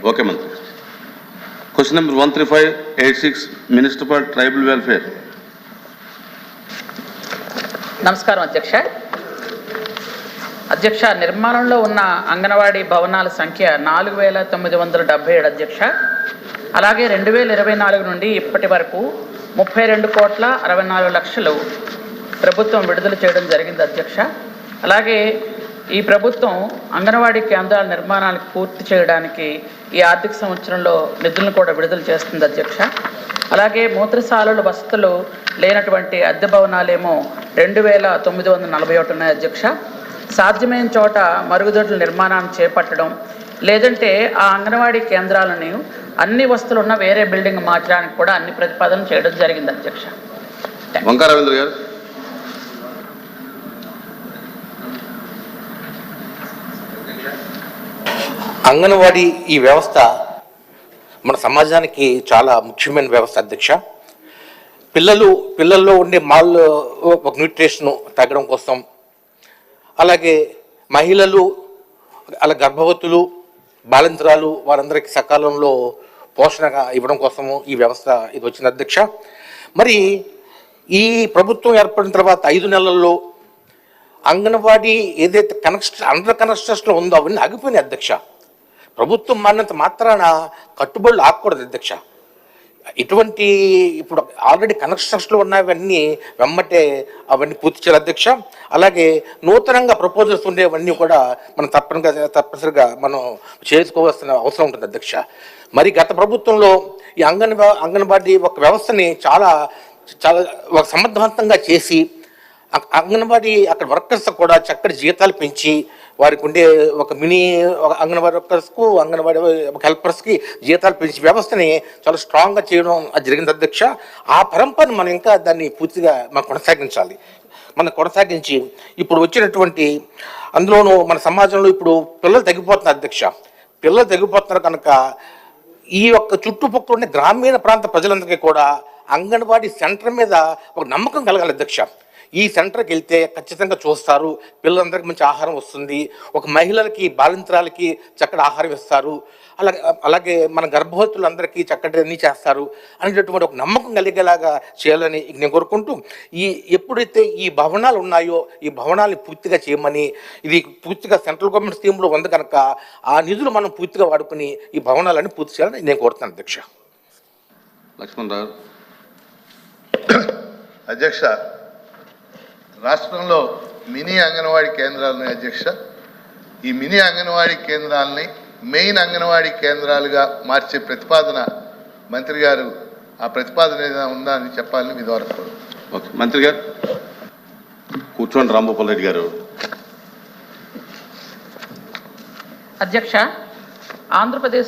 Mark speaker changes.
Speaker 1: Okay మంత్రి. Question number 13586 minister for tribal welfare.
Speaker 2: నమస్కారం అధ్యక్ష. అధ్యక్ష, నిర్మాణంలో ఉన్న అంగన్వాడీ భవనాల సంఖ్య 4977 అధ్యక్ష. అలాగే 2024 నుండి ఇప్పటి వరకు 32,64,00,000 ప్రభుత్వం విడుదల చేయడం జరిగింది అధ్యక్ష. అలాగే ఈ ప్రభుత్వం అంగన్వాడీ కేంద్రాల నిర్మాణానికి పూర్తి చేయడానికి ఈ ఆర్థిక సంవత్సరంలో నిధులను కూడా విడుదల చేస్తుంది అధ్యక్ష. అలాగే మూత్రశాలలు వసతులు లేనటువంటి అద్దె భవనాలేమో 2,941 ఉన్నాయి అధ్యక్ష. సాధ్యమైన చోట మరుగుదొడ్ల నిర్మాణాన్ని చేపట్టడం, లేదంటే ఆ అంగన్వాడీ కేంద్రాలను అన్ని వసతులు ఉన్న వేరే బిల్డింగ్ మార్చడానికి కూడా అన్ని ప్రతిపాదనలు చేయడం జరిగింది అధ్యక్ష.
Speaker 1: వంకా రవీంద్ర గారు.
Speaker 3: అంగన్వాడీ ఈ వ్యవస్థ మన సమాజానికి చాలా ముఖ్యమైన వ్యవస్థ అధ్యక్ష. పిల్లల్లో ఉండే ఒక న్యూట్రిషన్ తగ్గడం కోసం, అలాగే మహిళలు, అలా గర్భవతులు, బాలింతరాలు వారందరికీ సకాలంలో పోషణగా ఇవ్వడం కోసము ఈ వ్యవస్థ ఇది వచ్చింది అధ్యక్ష. మరి ఈ ప్రభుత్వం ఏర్పడిన తర్వాత 5 నెలల్లో అంగన్వాడీ ఏదైతే అండర్ కన్స్ట్రక్షన్లో ఉందో అవన్నీ ఆగిపోయినాయి అధ్యక్ష. ప్రభుత్వం మారినంత మాత్రాన కట్టుబడులు ఆగకూడదు అధ్యక్ష. ఇటువంటి ఇప్పుడు ఆల్రెడీ కన్స్ట్రక్షన్లో ఉన్నవన్నీ వెమ్మటే అవన్నీ పూర్తి చేయాలి అధ్యక్ష. అలాగే నూతనంగా ప్రపోజల్స్ ఉండేవన్నీ కూడా మనం తప్పనిసరిగా మనం చేసుకోవాల్సిన అవసరం ఉంటుంది అధ్యక్ష. మరి గత ప్రభుత్వంలో ఈ అంగన్వాడీ ఒక వ్యవస్థని చాలా సమర్థవంతంగా చేసి అంగన్వాడీ అక్కడ వర్కర్స్ కూడా చక్కటి జీతాలు పెంచి వారికి ఉండే ఒక అంగన్వాడీ వర్కర్స్కు, అంగన్వాడీ హెల్పర్స్కి జీతాలు పెంచి వ్యవస్థని చాలా స్ట్రాంగ్గా చేయడం అది జరిగింది అధ్యక్ష. ఆ పరంపరను మనం ఇంకా దాన్ని పూర్తిగా మనం కొనసాగించి ఇప్పుడు వచ్చినటువంటి అందులోనూ మన సమాజంలో ఇప్పుడు పిల్లలు తగ్గిపోతున్నారు అధ్యక్ష. పిల్లలు తగ్గిపోతున్నారు కనుక ఈ యొక్క చుట్టుపక్కల ఉండే గ్రామీణ ప్రాంత ప్రజలందరికీ కూడా అంగన్వాడీ సెంటర్ మీద ఒక నమ్మకం కలగాలి అధ్యక్ష. ఈ సెంటర్కి వెళ్తే ఖచ్చితంగా చూస్తారు, పిల్లలందరికీ మంచి ఆహారం వస్తుంది, ఒక మహిళలకి బాలింతరాలకి చక్కటి ఆహారం ఇస్తారు, అలాగే మన గర్భవతులందరికీ చక్కటి అన్నీ చేస్తారు అనేటటువంటి ఒక నమ్మకం కలిగేలాగా చేయాలని నేను కోరుకుంటూ, ఎప్పుడైతే ఈ భవనాలు ఉన్నాయో ఈ భవనాలని పూర్తిగా చేయమని, ఇది పూర్తిగా సెంట్రల్ గవర్నమెంట్ స్కీమ్లో ఉంది కనుక ఆ నిధులు మనం పూర్తిగా వాడుకుని ఈ భవనాలన్నీ పూర్తి చేయాలని నేను కోరుతున్నాను అధ్యక్ష.
Speaker 1: లక్ష్మణ్ రావు.
Speaker 4: అధ్యక్ష, రాష్ట్రంలో మినీ అంగన్వాడీ కేంద్రాలని అధ్యక్ష, ఈ మినీ అంగన్వాడీ కేంద్రాలని మెయిన్ అంగన్వాడీ కేంద్రాలుగా మార్చే ప్రతిపాదన మంత్రి గారు ఆ ప్రతిపాదన ఏదైనా ఉందా అని చెప్పాలని మీ ద్వారా కోరు.
Speaker 1: ఓకే మంత్రి గారు కూర్చోండి. రాంభూపాల్ రెడ్డి గారు.
Speaker 2: అధ్యక్ష, ఆంధ్రప్రదేశ్